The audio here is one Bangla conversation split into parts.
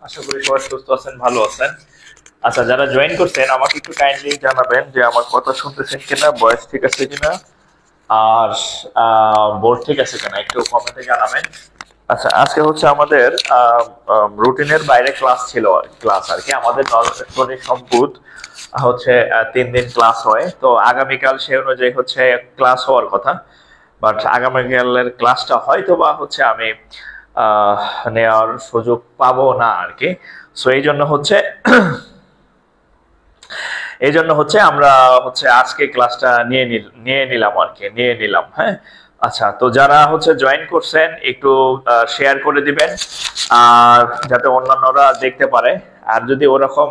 আশা করি সবাই সুস্থ আছেন, ভালো আছেন। আচ্ছা, যারা জয়েন করছেন আমাকে একটু কাইন্ডলি জানাবেন যে আমার কথা শুনতেছেন কিনা, ভয়েস ঠিক আছে কিনা, আর বোর্ড ঠিক আছে কিনা, একটু কমেন্টে জানাবেন। আচ্ছা, আজকে হচ্ছে আমাদের রুটিনের বাইরে ক্লাস ছিল, ক্লাস আর কি আমাদের নরওয়ের সম্পদ হচ্ছে 3 দিন ক্লাস হয়। তো আগামীকাল সে অনুযায়ী হচ্ছে ক্লাস হওয়ার কথা, বাট আগামীকালের ক্লাসটা হয়তো বা হচ্ছে আমি নেওয়ার সুযোগ পাবো না আর কি। সো এই জন্য হচ্ছে আমরা হচ্ছে আজকে ক্লাসটা নিয়ে নিলাম আর কি, নিয়ে নিলাম। হ্যাঁ, আচ্ছা, তো যারা হচ্ছে জয়েন করছেন একটু শেয়ার করে দিবেন, আর যাতে অন্যান্যরা দেখতে পারে। আর যদি ওরকম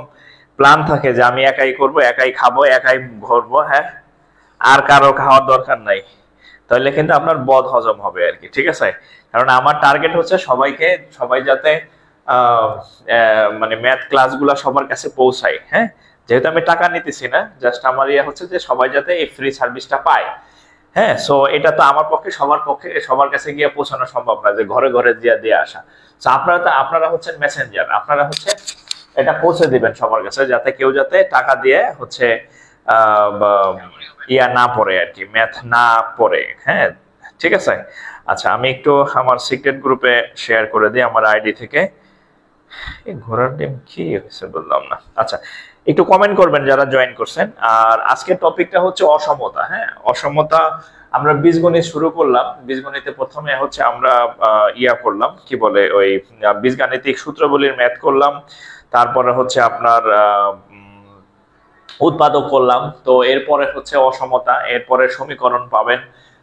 প্ল্যান থাকে যে আমি একাই করব, একাই খাবো, একাই ঘুরবো, হ্যাঁ, আর কারো খাওয়ার দরকার নাই, তাহলে কিন্তু আপনার বদ হজম হবে আর কি, ঠিক আছে। কারণ আমার টার্গেট হচ্ছে সবাই যাতে মানে ম্যাথ ক্লাসগুলো সবার কাছে পৌঁছায়। হ্যাঁ, যেহেতু আমি টাকা নিতেছি না, জাস্ট আমার ইয়ে হচ্ছে যে সবাই যাতে এই ফ্রি সার্ভিসটা পায়। হ্যাঁ, সো এটা তো আমার পক্ষে সবার কাছে গিয়ে পৌঁছানো সম্ভব না, যে ঘরে ঘরে দিয়ে আসা। তো আপনারা হচ্ছেন মেসেঞ্জার, আপনারা হচ্ছে এটা পৌঁছে দিবেন সবার কাছে, যাতে কেউ যাতে টাকা দিয়ে হচ্ছে ইয়া না পড়ে আর কি, ম্যাথ না পড়ে। হ্যাঁ, ঠিক আছে। আচ্ছা, আমি একটু আমার সিক্রেট গ্রুপে শেয়ার করে দিই আমার আইডি থেকে। এই ঘোড়ার ডিম কি হয়েছে বললাম না। আচ্ছা, একটু কমেন্ট করবেন যারা জয়েন করছেন। আর আজকের টপিকটা হচ্ছে অসমতা। হ্যাঁ, অসমতা। আমরা বীজগণিত শুরু করলাম। বীজগণিতে প্রথমে হচ্ছে আমরা ইয়া করলাম, কি বলে, ওই বীজগাণিতিক সূত্রগুলির ম্যাথ করলাম। তারপরে হচ্ছে আপনার উৎপাদক করলাম। তো এরপরে হচ্ছে অসমতা, এরপরে সমীকরণ পাবেন,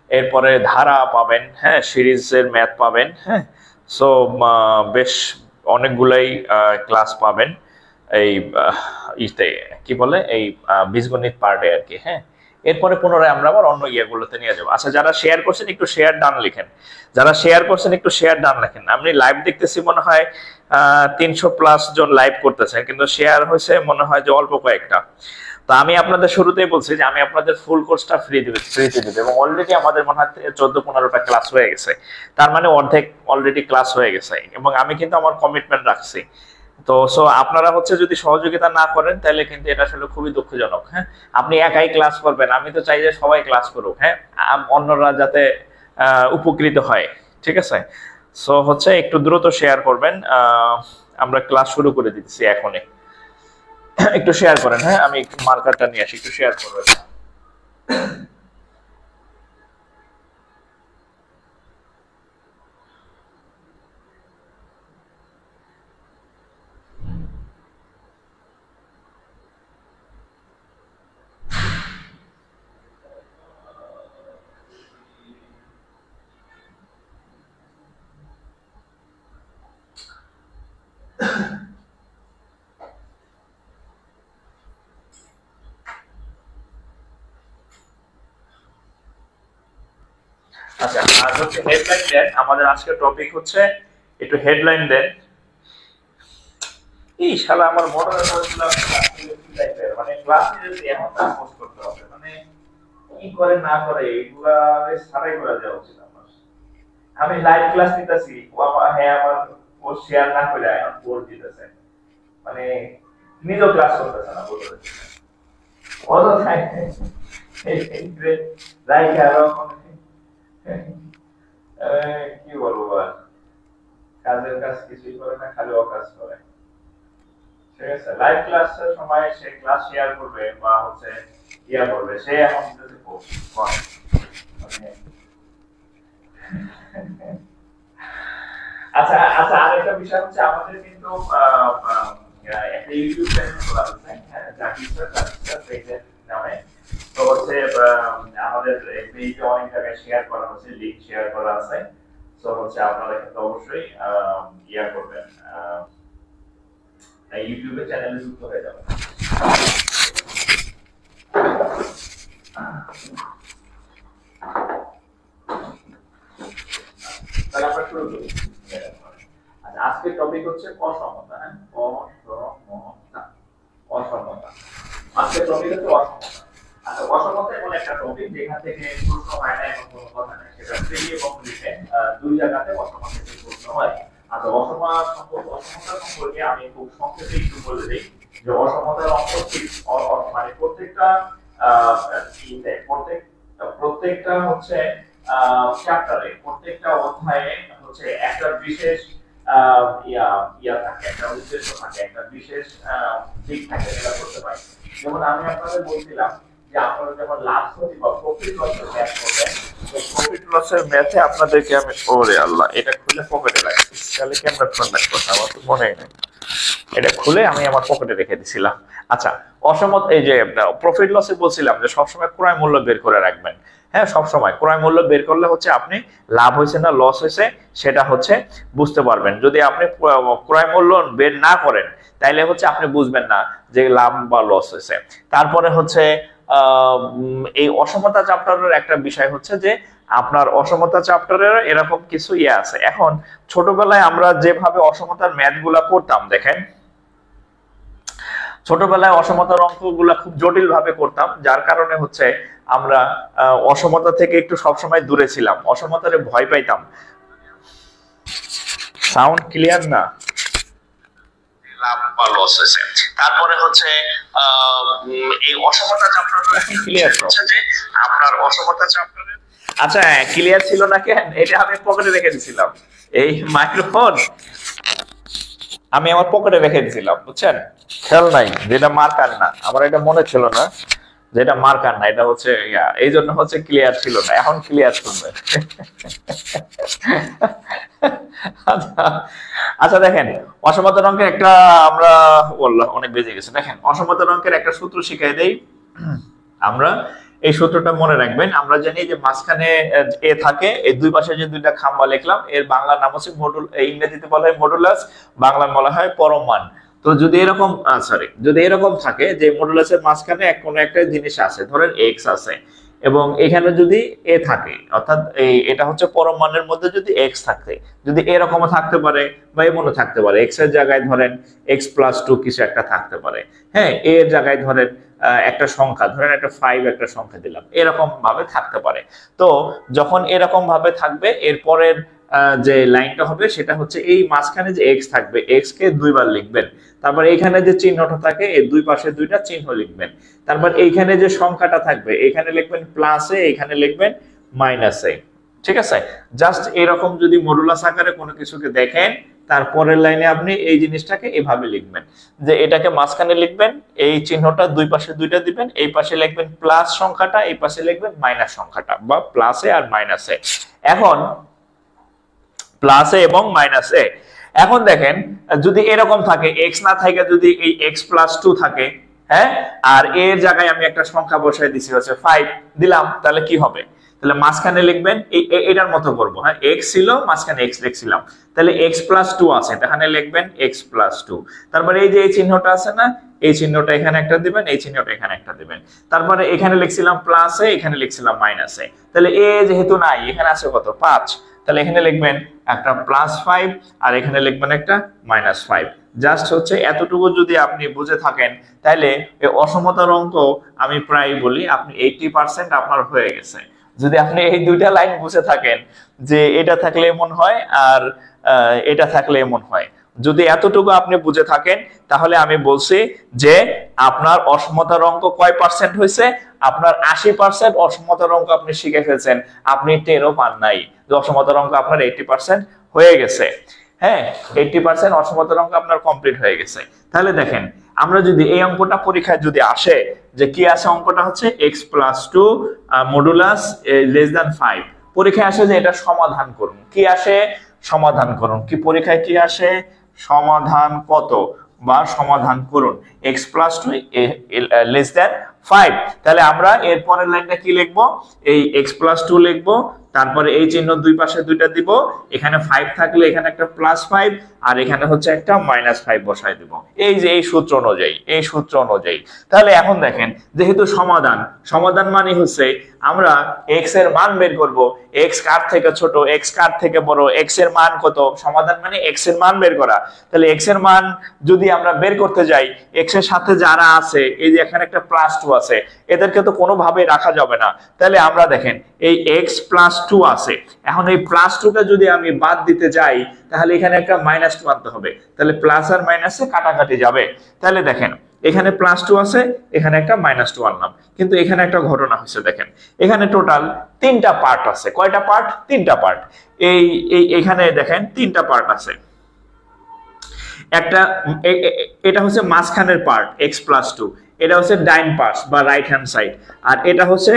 এরপরে ধারা পাবেন, হ্যাঁ, সিরিজের ম্যাথ পাবেন। হ্যাঁ, সো বেশ অনেকগুলাই ক্লাস পাবেন এই ইতে, কি বলে, এই বীজগণিত পার্টে আর কি। হ্যাঁ, এরপরে পুনরায় আমরা আবার অন্য ইয়েগুলোতে নিয়ে যাবো। আচ্ছা, যারা শেয়ার করছেন একটু শেয়ার ডান লিখেন, যারা শেয়ার করছেন একটু শেয়ার ডান লিখেন। আমি লাইভ দেখতেছি মনে হয় 300+ জন লাইভ করতেছেন, কিন্তু শেয়ার হয়েছে মনে হয় যে অল্প কয়েকটা। তো আমি আপনাদের শুরুতেই বলছি যে আমি আপনাদের ফুল কোর্সটা ফ্রিতে দিব, এবং অলরেডি আমাদের মনে হয় 14-15টা ক্লাস হয়ে গেছে। তার মানে অর্ধেক অলরেডি ক্লাস হয়ে গেছে, এবং আমি কিন্তু আমার কমিটমেন্ট রাখছি। তো সো আপনারা হচ্ছে যদি সহযোগিতা না করেন তাহলে কিন্তু এটা আসলে খুবই দুঃখজনক। হ্যাঁ, আপনি একাই ক্লাস করবেন, আমি তো চাই যে সবাই ক্লাস করুক, হ্যাঁ, অন্যরা যাতে উপকৃত হয়, ঠিক আছে। সো হচ্ছে একটু দ্রুত শেয়ার করবেন। আমরা ক্লাস শুরু করে দিচ্ছি এখনই। একটু শেয়ার করেন। হ্যাঁ, আমি একটু মার্কারটা নিয়ে আসি, একটু শেয়ার করবেন। আচ্ছা, আর হচ্ছে হেডলাইন দেন। আমাদের আজকের টপিক হচ্ছে, একটু হেডলাইন দেন। এই শালা আমার মডারেটর মানে ক্লাসে যদি এমন পোস্ট করতে হবে, মানে কি করে না করে এগুলা সারাই করে দেওয়া উচিত আমার। আমি লাইভ ক্লাস নিতেছি, ও আমার, হ্যাঁ, আমার পোস্ট শেয়ার না করে এখন পোস্ট দিতেছে, মানে নিজেও ক্লাস করতেছে না, বলতে কত থাকে লাইক আরো কি বলবো, আর কাজের কাজ কিছুই করে না, খালি অকাজ করে। ঠিক আছে, লাইভ ক্লাসের সময় সে ক্লাস শেয়ার করবে বা হচ্ছে ইয়া করবে, সে এখন যদি পোস্ট করে মানে আচ্ছা আচ্ছা, আরেকটা বিষয় হচ্ছে আমাদের কিন্তু একটা ইউটিউব চ্যানেল খোলা আছে, হ্যাঁ, জাকির স্যার পেজের নামে। তো হচ্ছে আমাদের এই পেজে অনেক জায়গায় শেয়ার করা হচ্ছে, লিংক শেয়ার করা আছে। তো হচ্ছে আপনারা কিন্তু অবশ্যই ইয়া করবেন, ইউটিউবে চ্যানেলে যুক্ত হয়ে যাবেন। তাহলে আমরা শুরু করি। আচ্ছা, আজকের টপিক হচ্ছে অসমতা। হ্যাঁ, অসমতা। আজকের টপিক হচ্ছে অসমতা। আচ্ছা, অসমতা এমন একটা টপিক যেখান থেকে প্রশ্ন হয় না, এমন কোনো কথা নেই। সেটা ফ্রি এবং রিটেন দুই জায়গাতে অসমতা থেকে প্রশ্ন হয়। আচ্ছা, অসমতা সম্পর্কে অসমতার সম্পর্কে আমি খুব সংক্ষেপে একটু বলে দিই যে অসমতার অঙ্ক মানে প্রত্যেকটা প্রত্যেকটা হচ্ছে চ্যাপ্টারে, প্রত্যেকটা অধ্যায়ে হচ্ছে একটা বিশেষ ইয়া থাকে, একটা উদ্দেশ্য থাকে, একটা বিশেষ দিক থাকে যেটা করতে পারি। যেমন আমি আপনাদের বলছিলাম যে আপনারা যখন লাভ ক্ষতি বা প্রফিট লসের ম্যাথ করবেন, তো প্রফিট লসের ম্যাথে আপনাদেরকে আমি, ওরে আল্লাহ, এটা খুলে পকেটে রাখছি, তাহলে ক্যামেরা ফোন রাখবো, আমার তো মনেই নেই, এটা খুলে আমি আমার পকেটে রেখে দিছিলাম। আচ্ছা, অসমত এই যে প্রফিট লসে বলছিলাম যে সবসময় ক্রয় মূল্য বের করে রাখবেন। হ্যাঁ, সবসময় ক্রয় মূল্য বের করলে হচ্ছে আপনি লাভ হয়েছে না লস হয়েছে সেটা হচ্ছে বুঝতে পারবেন। যদি আপনি ক্রয় মূল্য বের না করেন তাইলে হচ্ছে আপনি বুঝবেন না যে লাভ বা লস হয়েছে। তারপরে হচ্ছে এই অসমতা চ্যাপ্টারের একটা বিষয় হচ্ছে যে আপনার অসমতা চ্যাপ্টারের এরকম কিছু ইয়ে আছে। এখন ছোটবেলায় আমরা যেভাবে অসমতার ম্যাথ গুলা করতাম, দেখেন ছোটবেলায় অসমতার অঙ্কগুলা খুব জটিল ভাবে করতাম, যার কারণে হচ্ছে আমরা অসমতা থেকে একটু সবসময় দূরে ছিলাম, অসমতারে ভয় পাইতাম। সাউন্ড ক্লিয়ার না? লাভ বা লস হয়েছে। তারপরে হচ্ছে এই অসমতা চ্যাপ্টারটা এখন ক্লিয়ার হচ্ছে যে আপনার অসমতা চ্যাপ্টারে, আচ্ছা ক্লিয়ার ছিল না কেন? এটা আমি পকেটে রেখে দিয়েছিলাম, এই মাইক্রোফোন আমি আমার পকেটে রেখে দিয়েছিলাম, বুঝছেন? খেয়াল নাই, যেটা মার্কার না, আমার এটা মনে ছিল না যেটা মার্কার না, এটা হচ্ছে এই জন্য হচ্ছে ক্লিয়ার ছিল না, এখন ক্লিয়ার শুনবে। আচ্ছা দেখেন, অসমতার অঙ্কের একটা আমরা বললাম অনেক বেজে গেছে, দেখেন অসমতার অঙ্কের একটা সূত্র শিখাই দেই আমরা। এই সূত্রটা মনে রাখবেন। আমরা জানি যে মাঝখানে এ থাকে, এই দুই পাশে যে দুইটা খাম্বা লিখলাম, এর বাংলা নাম হচ্ছে মডুল, ইংরেজিতে বলা হয় মডুলাস, বাংলায় বলা হয় পরম মান। তো যদি এরকম যদি এরকম থাকে যে মডুলাসের মাঝখানে কোনো একটা জিনিস আছে, ধরেন এক্স আছে, এবং এখানে যদি এ থাকে, অর্থাৎ এটা হচ্ছে পরম মানের মধ্যে যদি এক্স থাকে, যদি এরকমও থাকতে পারে বা এমনও থাকতে পারে, এক্স এর জায়গায় ধরেন x+2 কিছু একটা থাকতে পারে, হ্যাঁ, এর জায়গায় ধরেন একটা সংখ্যা, ধরেন একটা 5 একটা সংখ্যা দিলাম, এরকম ভাবে থাকতে পারে। তো যখন এরকম ভাবে থাকবে, এরপরের যে লাইনটা হবে সেটা হচ্ছে এই মাঝখানে যে এক্স থাকবে, এক্স কে দুইবার লিখবেন, তারপর এইখানে যে চিহ্নটা থাকে এই দুই পাশে দুইটা চিহ্ন লিখবেন, তারপর এইখানে যে সংখ্যাটা থাকবে এখানে লিখবেন প্লাস এ, এখানে লিখবেন মাইনাস এ, ঠিক আছে? জাস্ট এরকম যদি মডুলাস আকারে কোনো কিছুকে দেখেন, তারপরের লাইনে আপনি এই জিনিসটাকে এভাবে লিখবেন যে এটাকে মাঝখানে লিখবেন, এই চিহ্নটা দুই পাশে দুইটা দিবেন, এই পাশে লিখবেন প্লাস সংখ্যাটা, এই পাশে লিখবেন মাইনাস সংখ্যাটা, বা প্লাসে আর মাইনাসে। এখন প্লাসে এবং মাইনাসে, এখন দেখেন যদি এরকম থাকে, এক্স না থাকে, যদি এই x+2 থাকে, হ্যাঁ, আর এর জায়গায় আমি একটা সংখ্যা বসাই দিছি হচ্ছে 5 দিলাম, তাহলে কি হবে? তাহলে মাঝখানে লিখবেন এটার মতো করব, হ্যাঁ, x ছিল মাঝখানে x লিখছিলাম, তাহলে x+2 আছে, এখানে লিখবেন x+2, তারপরে এই যে এই চিহ্নটা আছে না, এই চিহ্নটা এখানে একটা দিবেন, এই চিহ্নটা এখানে একটা দিবেন, তারপরে এখানে লিখছিলাম প্লাসে, এখানে লিখছিলাম মাইনাসে, তাহলে এ যেহেতু নাই, এখানে আছে কত 5, তাহলে এখানে লিখবেন একটা +5 আর এখানে লিখবেন একটা -5। জাস্ট হচ্ছে এতটুকু যদি আপনি বুঝে থাকেন, তাহলে এই অসমতার অঙ্ক আমি প্রায় বলি আপনি 80% আপনার হয়ে গেছে। যদি আপনি এই দুইটা লাইন বুঝে থাকেন যে এটা থাকলে এমন হয় আর এটা থাকলে এমন হয়, যদি এতটুকু আপনি বুঝে থাকেন, তাহলে আমি বলছি যে আপনার অসমতার অঙ্ক কয় পার্সেন্ট হয়েছে? আপনার 80% অসমতার অঙ্ক আপনি শিখে ফেলছেন, আপনি টেরও পান নাই যে অসমতার অঙ্ক আপনার 80% হয়ে গেছে। হ্যাঁ, 80% অসমতার অঙ্ক আপনার কমপ্লিট হয়ে গেছে। তাহলে দেখেন, আমরা যদি এই অঙ্কটা পরীক্ষায় যদি আসে যে কি আছে, অঙ্কটা হচ্ছে x+2 মডুলাস <5, পরীক্ষায় আসে যে এটা সমাধান করুন, কি আসে? সমাধান করুন। কি পরীক্ষায় কি আসে? সমাধান কত বা সমাধান করুন x+2 5। তাহলে আমরা এর পরের লাইনটা কি লিখবো? এই x+2 লিখবো, তারপরে এই চিহ্ন দুই পাশে দুইটা দিব, এখানে 5 থাকলে এখানে একটা +5 আর এখানে হচ্ছে একটা -5 বসাই দিব, এই যে এই সূত্র অনুযায়ী, এই সূত্র অনুযায়ী। তাহলে এখন দেখেন, যেহেতু সমাধান মানে হচ্ছে আমরা x এর মান বের করব, x কার থেকে ছোট, x কার থেকে বড়, x এর মান কত, সমাধান মানে x এর মান বের করা। তাহলে x এর মান যদি আমরা বের করতে যাই, x এর সাথে যারা আছে, এই যে এখানে একটা +2 আছে, এদেরকে তো কোনোভাবেই রাখা যাবে না। তাহলে আমরা দেখেন এই x+2 +2 আছে। এখন এই +2 কে যদি আমি বাদ দিতে যাই তাহলে এখানে একটা -2 আনতে হবে, তাহলে প্লাস আর মাইনাসে কাটাকাটি যাবে। তাহলে দেখেন এখানে +2 আছে, এখানে একটা -2 আনলাম, কিন্তু এখানে একটা ঘটনা হচ্ছে। দেখেন এখানে টোটাল 3টা পার্ট আছে। কয়টা পার্ট? 3টা পার্ট। এখানে দেখেন 3টা পার্ট আছে। একটা এটা হচ্ছে মাঝখানের পার্ট x+2, এটা হচ্ছে ডাইন পাশ বা রাইট হ্যান্ড সাইড, আর এটা হচ্ছে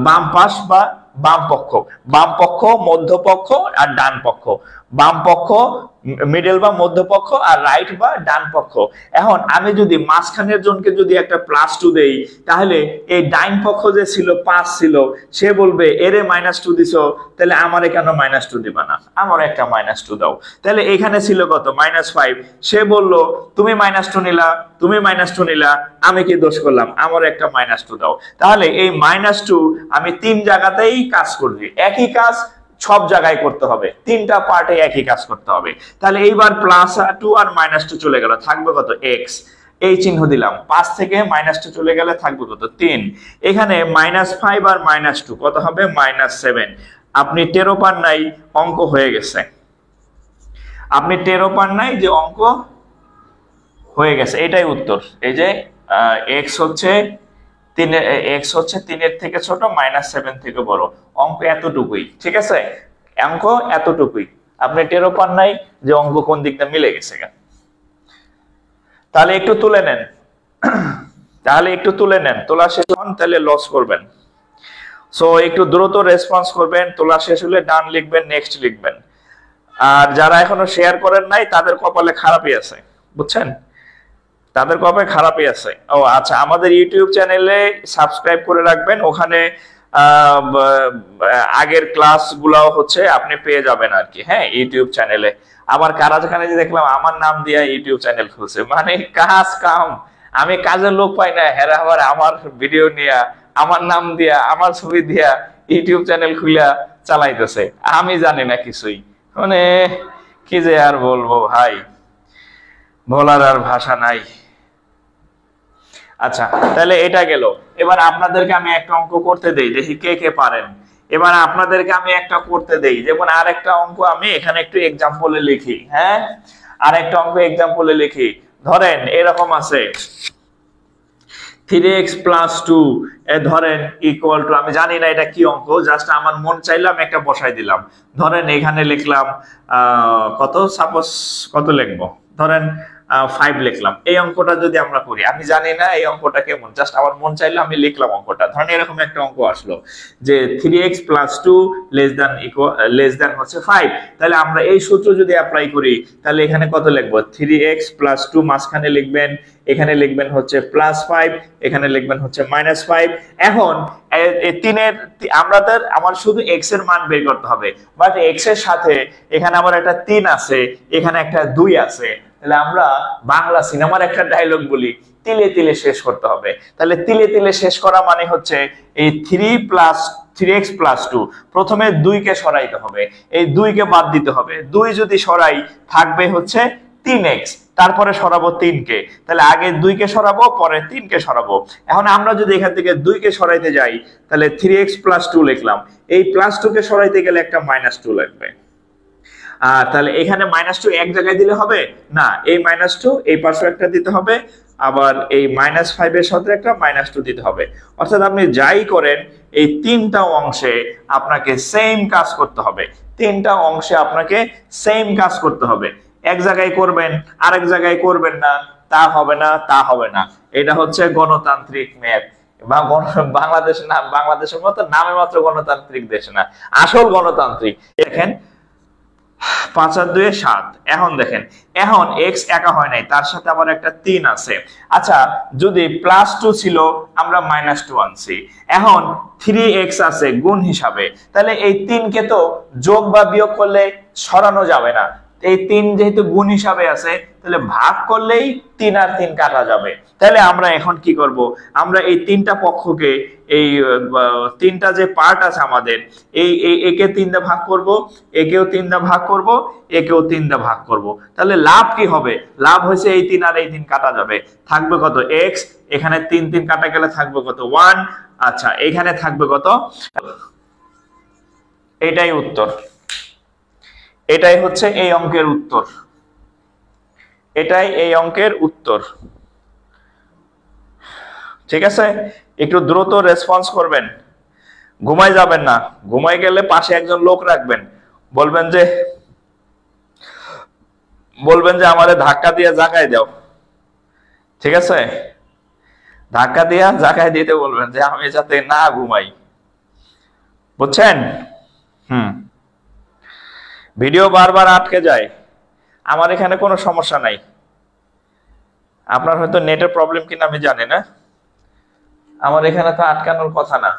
বাম পাশ বা বাম পক্ষ। বাম পক্ষ, মধ্যপক্ষ আর ডান পক্ষ। বাম পক্ষ, মিডল বা মধ্যপক্ষ, আর রাইট বা ডান পক্ষ। এখন আমি যদি মাঝখানের জনকে যদি একটা +2 দেই, তাহলে এই ডাইন পক্ষ যে ছিল 5 ছিল, সে বলবে এরে -2 দিছো, তাহলে আমারে কেন -2 দিবা না, আমার একটা -2 দাও। তাহলে এখানে ছিল কত? -5। সে বলল তুমি -2 নিলা, তুমি -2 নিলা, আমি কি দোষ করলাম, আমার একটা -2 দাও। তাহলে এই -2 আমি 3 জায়গাতেই কাজ করছি, একই কাজ সব জায়গায় করতে হবে, 3টা পার্টে একই কাজ করতে হবে। তাহলে এইবার +2 আর -2 চলে গেল, থাকবে কত? x। এই চিহ্ন দিলাম, 5 থেকে -2 চলে গেলে থাকবে কত? 3। এখানে -5 আর -2 কত হবে? -7। আপনি টেরও পান নাই অঙ্ক হয়ে গেছে, আপনি টেরও পান নাই যে অঙ্ক হয়ে গেছে। এটাই উত্তর। এই যে x হচ্ছে 3 এর থেকে ছোট, -7 থেকে বড়, অঙ্ক এতটুকুই। ঠিক আছে, অঙ্ক এতটুকুই। আপনি টেরও পান নাই যে অঙ্ক কোন দিকটা মিলে গেছে। তাহলে একটু তুলে নেন, তোলা শেষ হন, তাহলে লস করবেন। সো একটু দ্রুত রেসপন্স করবেন, তোলা শেষ হলে ডান লিখবেন, নেক্সট লিখবেন। আর যারা এখনো শেয়ার করেন নাই তাদের কপালে খারাপই আছে, বুঝছেন, তাদের কবে খারাপই আছে। ও আচ্ছা, আমাদের ইউটিউব চ্যানেলে সাবস্ক্রাইব করে রাখবেন, ওখানে আগের ক্লাসগুলোও হচ্ছে আপনি পেয়ে যাবেন আর কি। হ্যাঁ, ইউটিউব চ্যানেলে। আবার কারা যেখানে যে দেখলাম আমার নাম দিয়া ইউটিউব চ্যানেল খুলছে, মানে কাজ কাম, আমি কাজের লোক পাই না, হেরা আবার আমার ভিডিও নিয়া, আমার নাম দিয়া, আমার ছবি দিয়া ইউটিউব চ্যানেল খুলে চালাইতেছে, আমি জানি না কিছুই। মানে কি যে আর বলবো ভাই, বলার আর ভাষা নাই। আচ্ছা, তাহলে এটা গেল। এবার আপনাদেরকে আমি একটা অঙ্ক করতে দেই, দেখি কে কে পারেন। এবার আপনাদেরকে আমি একটা করতে দেই, যেমন আরেকটা অঙ্ক আমি এখানে একটু এক্সাম্পলে লিখি। হ্যাঁ, আরেকটা অঙ্ক এক্সাম্পলে লিখি। ধরেন এরকম আছে 3x + 2 ধরেন ইকুয়াল টু, আমি জানি না এটা কি অঙ্ক, জাস্ট আমার মন চাইলাম একটা বসাই দিলাম। ধরেন এখানে লিখলাম কত, সাপোজ কত লিখবো, ধরেন 5 লিখলাম। এই অঙ্কটা যদি আমরা করি, আমি জানি না এই অঙ্কটা কেমন, জাস্ট আমার মন চাইলো আমি লিখলাম অঙ্কটা। ধরেন এরকম একটা অঙ্ক আসলো যে 3x + 2 লেস দ্যান হচ্ছে 5। তাহলে আমরা এই সূত্র যদি অ্যাপ্লাই করি, তাহলে এখানে কত লিখবো? 3x + 2 মাঝখানে লিখবেন, এখানে লিখবেন হচ্ছে +5, এখানে লিখবেন হচ্ছে -5। এখন আমার শুধু x এর মান বের করতে হবে, বাট x এর সাথে এখানে আমার একটা 3 আছে, এখানে একটা 2 আছে। তাহলে আমরা বাংলা সিনেমার একটা ডায়লগ বলি, তিলে তিলে শেষ করতে হবে। তাহলে তিলে তিলে শেষ করা মানে হচ্ছে এই 3x + 2, প্রথমে 2 কে সরাইতে হবে, এই 2 কে বাদ দিতে হবে। 2 যদি সরাই থাকবে হচ্ছে 3x, তারপরে সরাবো 3 কে, তাহলে আগে 2 কে সরাবো, পরে 3 কে সরাবো। এখন আমরা যদি এখান থেকে 2 কে সরাইতে যাই, তাহলে 3x + 2 লিখলাম, এই +2 কে সরাইতে গেলে একটা -2 লাগবে। তাহলে এখানে -2 এক জায়গায় দিলে হবে না, এই -2 এই পাশে একটা দিতে হবে, আবার এই -5 এর সাথে একটা -2 দিতে হবে। অর্থাৎ আপনি যাই করেন এই 3টা অংশে আপনাকে সেম কাজ করতে হবে, 3টা অংশে আপনাকে সেম কাজ করতে হবে। এক জায়গায় করবেন, আরেক জায়গায় করবেন না, তা হবে না, তা হবে না। এটা হচ্ছে গণতান্ত্রিক ম্যাথ। বাংলাদেশ না, বাংলাদেশের মতো নামে মাত্র গণতান্ত্রিক দেশ না, আসল গণতান্ত্রিক। দেখেন 5 আর 2 7। এখন দেখেন, এখন x একা হয় নাই, তার সাথে আবার একটা 3 আছে। আচ্ছা, যদি +2 ছিল আমরা -2 আনছি, এখন 3x আছে গুণ হিসাবে, তাহলে এই 3 কে তো যোগ বা বিয়োগ করলে সরানো যাবে না। এই 3 যেহেতু গুণ হিসাবে আছে, তাহলে ভাগ করলেই 3 আর 3 কাটা যাবে। তাহলে আমরা এখন কি করব, আমরা এই 3টা পক্ষকে, এই 3টা যে পার্ট আছে আমাদের, একে 3 দিয়ে ভাগ করব, একেও 3 দিয়ে ভাগ করব, একেও 3 দিয়ে ভাগ করব। তাহলে লাভ কি হবে? লাভ হচ্ছে এই 3 আর এই 3 কাটা যাবে, থাকবে কত? x। এখানে 3 3 কাটা গেলে থাকবে কত? 1। আচ্ছা, এখানে থাকবে কত? এটাই উত্তর, এটাই হচ্ছে এই অঙ্কের উত্তর, এটাই এই অঙ্কের উত্তর। ঠিক আছে, একটু দ্রুত রেসপন্স করবেন, ঘুমাই যাবেন না। ঘুমাই গেলে পাশে একজন লোক রাখবেন, বলবেন যে আমারে ধাক্কা দিয়ে জাগায় দাও। ঠিক আছে, ধাক্কা দিয়া জাগায় দিতে বলবেন যে আমি যাতে না ঘুমাই, বুঝছেন? ভিডিও বারবার আটকে যায়। আমার এখানে কোনো সমস্যা নাই, আপনার হয়তো নেটের প্রবলেম কিনা আমি জানি না, আমার এখানে তো আটকানোর কথা না,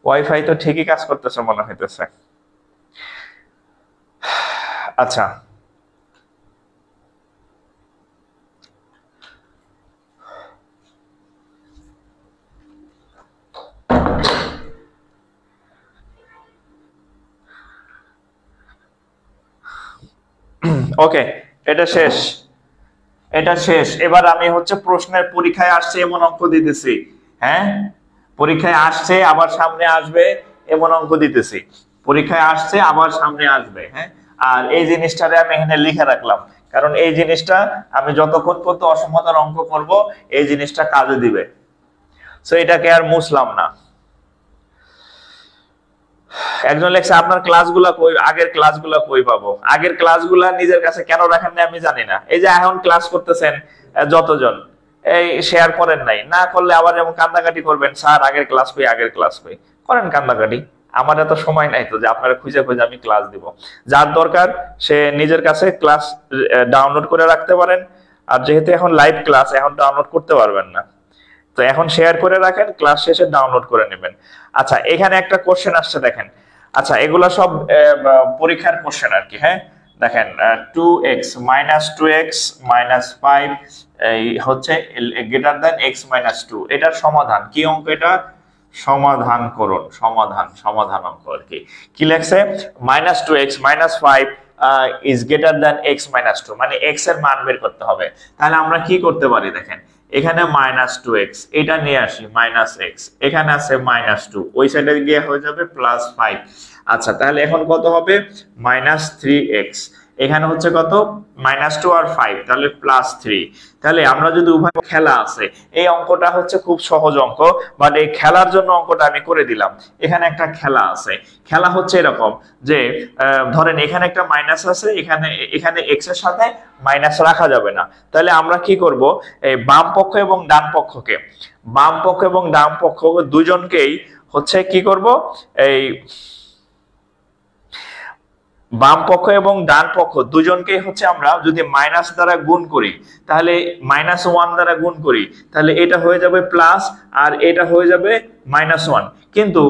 ওয়াইফাই তো ঠিকই কাজ করতেছে মনে হইতেছে। আচ্ছা, ওকে, এটা শেষ, এটা শেষ। এবার আমি হচ্ছে প্রশ্নের পরীক্ষায় আসছে এমন অঙ্ক দিতেছি, হ্যাঁ, পরীক্ষায় আসছে আবার সামনে আসবে এমন অঙ্ক দিতেছি, পরীক্ষায় আসছে আবার সামনে আসবে, হ্যাঁ। আর এই জিনিসটারে আমি এখানে লিখে রাখলাম, কারণ এই জিনিসটা আমি যতক্ষণ পর্যন্ত অসমতার অঙ্ক করব এই জিনিসটা কাজে দিবে, সো এটাকে আর মুছলাম না। একজন লেখছে আপনার ক্লাসগুলা কই, আগের ক্লাসগুলা কই পাবো? আগের ক্লাসগুলা নিজের কাছে কেন রাখেন না আমি জানি না। এই যে এখন ক্লাস করতেছেন যতজন, এই শেয়ার করেন নাই, না করলে আবার যেমন কান্দাকাটি করবেন, স্যার আগের ক্লাস কই, আগের ক্লাস কই, করেন কান্দাকাটি। আমার এত সময় নাই তো যে আপনারা খুঁজে খুঁজে আমি ক্লাস দিব। যার দরকার সে নিজের কাছে ক্লাস ডাউনলোড করে রাখতে পারেন, আর যেহেতু এখন লাইভ ক্লাস, এখন ডাউনলোড করতে পারবেন না, তো এখন শেয়ার করে রাখেন, ক্লাস শেষে ডাউনলোড করে নেবেন। আচ্ছা, এখানে একটা কোশ্চেন আসছে দেখেন। আচ্ছা, এগুলা সব পরীক্ষার কোশ্চেন আর কি, হ্যাঁ। দেখেন 2x - 2x - 5 এই হচ্ছে গ্রেটার দ্যান x - 2, এটার সমাধান কি অঙ্ক? এটা সমাধান করুন, সমাধান অঙ্ক আর কি। কি লেখছে? -2x - 5 is greater than x - 2, মানে x এর মান বের করতে হবে। তাহলে আমরা কি করতে পারি দেখেন, এখানে -2x, এটা নিয়ে আসি -x, এখানে আছে -2, ওই সাইডে গিয়ে হয়ে যাবে +5। আচ্ছা, তাহলে এখন কত হবে? -3x, এখানে হচ্ছে কত? -2 আর 5, তাহলে +3। তাহলে আমরা যদি উভয় খেলা আছে, এই অঙ্কটা হচ্ছে খুব সহজ অঙ্ক, বাট এই খেলার জন্য অঙ্কটা আমি করে দিলাম। এখানে একটা খেলা আছে, খেলা হচ্ছে এরকম যে ধরেন এখানে একটা মাইনাস আছে, এখানে x এর সাথে মাইনাস রাখা যাবে না। তাহলে আমরা কি করব, এই বাম পক্ষ এবং ডান পক্ষ দুজনকেই হচ্ছে কি করব, এই বাম পক্ষ এবং ডান পক্ষ দুজনকেই হচ্ছে আমরা যদি মাইনাস দ্বারা গুণ করি, তাহলে -1 দ্বারা গুণ করি, তাহলে এটা হয়ে যাবে প্লাস, আর এটা হয়ে যাবে -1। কিন্তু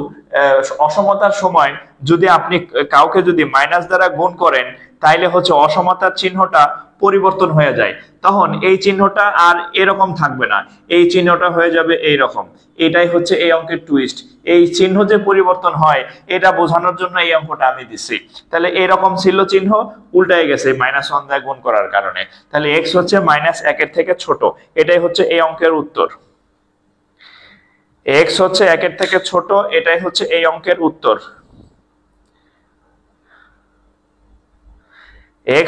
অসমতার সময় যদি আপনি কাউকে যদি মাইনাস দ্বারা গুণ করেন, তাইলে হচ্ছে অসমতার চিহ্নটা পরিবর্তন হয়ে যায়, তখন এই চিহ্নটা আর এরকম থাকবে না, এই চিহ্নটা হয়ে যাবে এইরকম। এটাই হচ্ছে এই অঙ্কের টুইস্ট। এই চিহ্ন যে পরিবর্তন হয় এটা বোঝানোর জন্য এই অঙ্কটা আমি দিছি। তাহলে এরকম ছিল চিহ্ন, উল্টায় গেছে -1 দ্বারা গুণ করার কারণে। তাহলে x হচ্ছে -1 এর থেকে ছোট, এটাই হচ্ছে এই অঙ্কের উত্তর। x হচ্ছে 1 এর থেকে ছোট, এটাই হচ্ছে এই অঙ্কের উত্তর। x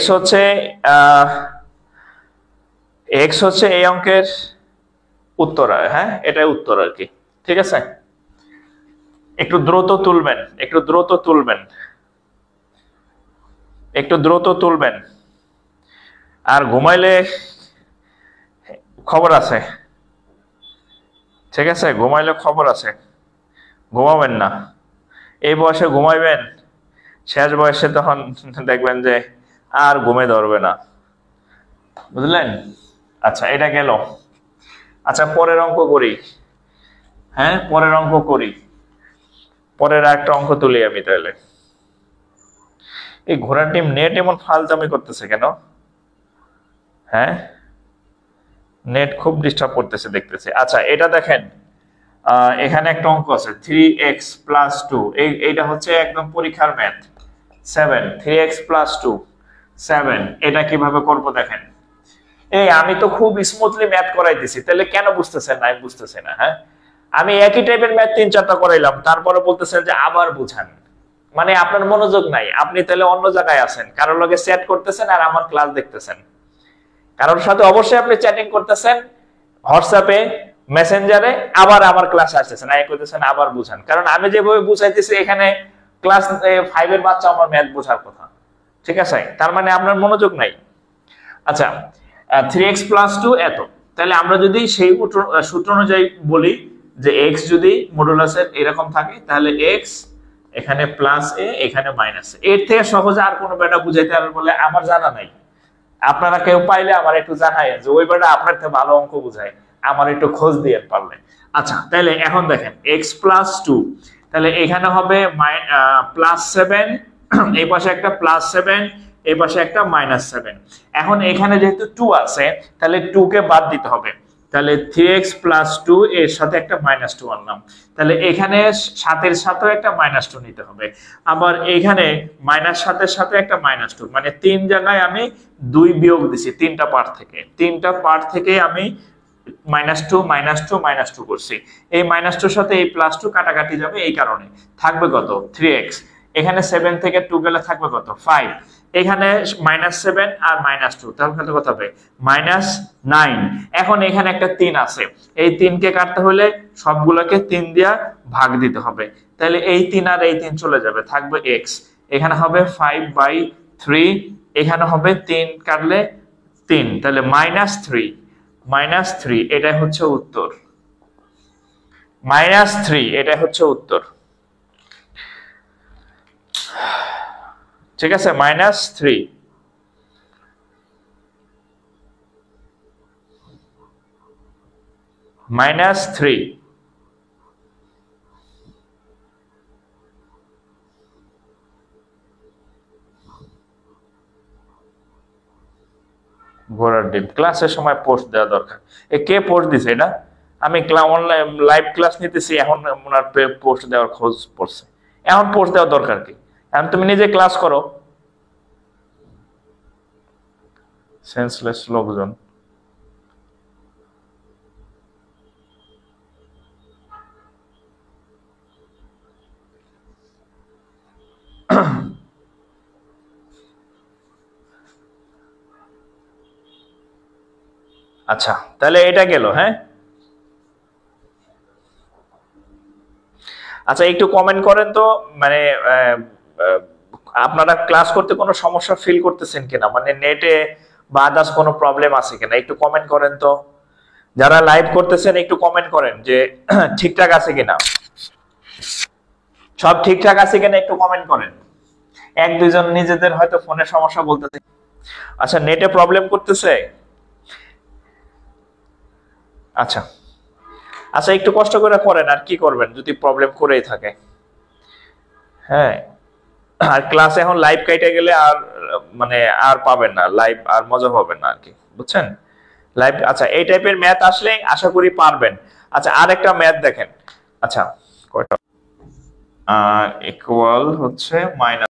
হচ্ছে এই অঙ্কের উত্তর, হ্যাঁ, এটাই উত্তর আর কি। ঠিক আছে, একটু দ্রুত তুলবেন, আর ঘুমাইলে খবর আছে। ঠিক আছে, ঘুমাইলে খবর আছে, ঘুমাবেন না। এই বয়সে ঘুমাইবেন, শেষ বয়সে তখন দেখবেন যে আর ঘুমে ধরবে না, বুঝলেন? আচ্ছা, এটা গেল। আচ্ছা, পরের অঙ্ক করি, হ্যাঁ, পরের একটা অঙ্ক তুলি আমি। তাহলে এই ঘোড়ার টিম নেট এমন ফালতামি করতেছে কেন? হ্যাঁ, নেট খুব ডিস্টার্ব করতেছে দেখতেছে। আচ্ছা, এটা দেখেন, এখানে একটা অঙ্ক আছে 3x + 2, এইটা হচ্ছে একদম পরীক্ষার ম্যাথ 7, 3x + 2 7। এটা কিভাবে করব দেখেন। এই আমি তো খুব স্মুথলি ম্যাথ করাইতেছি, তাহলে কেন বুঝতেছেন না? আমি বুঝতেছি না, হ্যাঁ। আমি একই টাইপের ম্যাথ 3-4টা করাইলাম, তারপরে বলতেছেন যে আবার বুঝান। মানে আপনার মনোযোগ নাই, আপনি তাহলে অন্য জায়গায় আছেন, কারোর লগে চ্যাট করতেছেন আর আমার ক্লাস দেখতেছেন। কারোর সাথে অবশ্যই আপনি চ্যাটিং করতেছেন হোয়াটসঅ্যাপে, মেসেঞ্জারে, আবার আমার ক্লাস আসতেছেন, আই করতেছেন, আবার বুঝান। কারণ আমি যেভাবে বুঝাইতেছি এখানে ক্লাস 5 এর বাচ্চা আমার ম্যাথ বোঝার কথা, ঠিক আছে? তার মানে আপনার মনোযোগ নাই। আচ্ছা, 3x + 2 এত। তাহলে আমরা যদি সেই সূত্র অনুযায়ী বলি যে x যদি মডুলাসের এরকম থাকে, তাহলে x এখানে +a এখানে -a। এর থেকে সহজে আর কোনো বেটা বুঝাইতে পারবে বলে আমার জানা নাই। আপনারা কেউ পাইলে আমার একটু জানায় যে ওই বেটা আপনার থেকে ভালো অঙ্ক বুঝায়, আমার একটু খোঁজ দিয়ে পারলে। আচ্ছা, তাহলে এখন দেখেন x + 2, তাহলে এখানে হবে +7, এই পাশে একটা +7, এই পাশে একটা -7। এখন এখানে যেহেতু 2 আছে, তাহলে 2 কে বাদ দিতে হবে। তাহলে 3x + 2 এর সাথে একটা -2 আনলাম, তাহলে এখানে 7 এর সাথেও একটা -2 নিতে হবে। আবার এখানে -7 এর সাথে একটা -2, মানে 3 জায়গায় আমি 2 বিয়োগ দিছি, 3টা পার্ট থেকে। 3টা পার্ট থেকে আমি -2 -2 -2 করছি। এই -2 সাথে এই +2 কাটাকাটি যাবে, এই কারণে থাকবে কত 3x। এখানে 7 থেকে 2 গেলে থাকবে কত 5। এখানে -7 আর -2, তাহলে কত হবে -9। এখন এখানে একটা 3 আছে, এই 3 কে কাটতে হলে সবগুলোকে 3 দিয়া ভাগ দিতে হবে। তাহলে এই 3 আর এই 3 চলে যাবে, থাকবে x। এখানে হবে 5/3, এখানে হবে 3 কাটলে 3, তাহলে -3 এটাই হচ্ছে উত্তর। -3 এটাই হচ্ছে উত্তর, ঠিক আছে? -3। -3 ঘোড়ার ডিম। ক্লাসের সময় পোস্ট দেওয়া দরকার। কে পোস্ট দিছে এটা? আমি অনলাইন লাইভ ক্লাস নিতেছি, এখন ওনার পোস্ট দেওয়ার খোঁজ পড়ছে। এখন পোস্ট দেওয়ার দরকার কি? এখন তুমি নিজে ক্লাস করো। সেন্সলেস লোকজন। আচ্ছা, তাহলে এটা গেল। হ্যাঁ, আচ্ছা একটু কমেন্ট করেন তো, মানে আপনারা ক্লাস করতে কোনো সমস্যা ফিল করতেছেন কিনা, মানে নেটে বা আদার্স কোনো প্রবলেম আছে কিনা, একটু কমেন্ট করেন তো। যারা লাইভ করতেছেন একটু কমেন্ট করেন যে ঠিকঠাক আছে কিনা, সব ঠিকঠাক আছে কিনা একটু কমেন্ট করেন। 1-2 জন নিজেদের হয়তো ফোনের সমস্যা বলতেছে। আচ্ছা, নেটে প্রবলেম করতেছে। আচ্ছা আচ্ছা, একটু কষ্ট করে করেন, আর কি করবেন যদি প্রবলেম করেই থাকে। হ্যাঁ, আর ক্লাস এখন লাইভ কাইটে গেলে আর মানে আর পাবেন না, লাইভ আর মজা পাবেন না আর কি, বুঝছেন? লাইভ। আচ্ছা, এই টাইপের ম্যাথ আসলে আশা করি পারবেন। আচ্ছা, আর একটা ম্যাথ দেখেন। আচ্ছা, কয়টা ইকুয়াল হচ্ছে